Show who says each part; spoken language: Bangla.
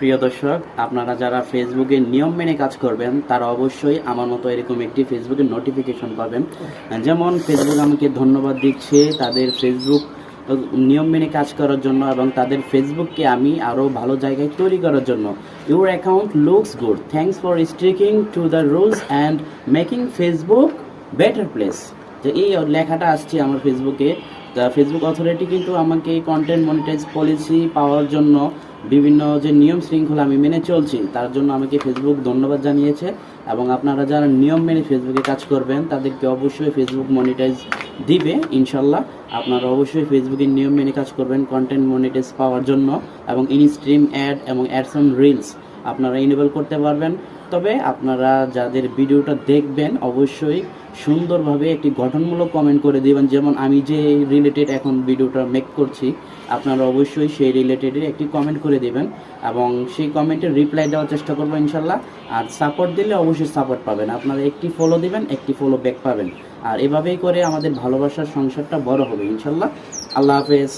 Speaker 1: প্রিয় দর্শক, আপনারা যারা ফেসবুকে নিয়ম মেনে কাজ করবেন তারা অবশ্যই আমার মতো এরকম একটি ফেসবুকের নোটিফিকেশন পাবেন। যেমন ফেসবুক আমাকে ধন্যবাদ দিচ্ছে তাদের ফেসবুক নিয়ম মেনে কাজ করার জন্য এবং তাদের ফেসবুককে আমি আরও ভালো জায়গায় তৈরি করার জন্য। Your account looks good, thanks for sticking to the rules and making Facebook better place. তো এই লেখাটা আসছে আমার ফেসবুকে। ফেসবুক অথরিটি কিন্তু আমাকে কন্টেন্ট মনিটাইজ পলিসি পাওয়ার জন্য বিভিন্ন যে নিয়ম শৃঙ্খলা আমি মেনে চলছি তার জন্য আমাকে ফেসবুক ধন্যবাদ জানিয়েছে। এবং আপনারা যারা নিয়ম মেনে ফেসবুকে কাজ করবেন তাদেরকে অবশ্যই ফেসবুক মনিটাইজ দিবে ইনশাল্লাহ। আপনারা অবশ্যই ফেসবুকের নিয়ম মেনে কাজ করবেন কন্টেন্ট মনিটাইজ পাওয়ার জন্য, এবং ইন স্ট্রিম অ্যাড এবং অ্যাডস অন রিলস আপনারা ইনেবল করতে পারবেন। তবে আপনারা যাদের ভিডিওটা দেখবেন অবশ্যই সুন্দরভাবে একটি গঠনমূলক কমেন্ট করে দিবেন। যেমন আমি যে রিলেটেড এখন ভিডিওটা মেক করছি আপনারা অবশ্যই সেই রিলেটেডের একটি কমেন্ট করে দিবেন এবং সেই কমেন্টের রিপ্লাই দেওয়ার চেষ্টা করবো ইনশাল্লাহ। আর সাপোর্ট দিলে অবশ্যই সাপোর্ট পাবেন, আপনারা একটি ফলো দিবেন একটি ফলো ব্যাক পাবেন। আর এভাবেই করে আমাদের ভালোবাসার সংসারটা বড় হবে ইনশাল্লাহ। আল্লাহ হাফেজ।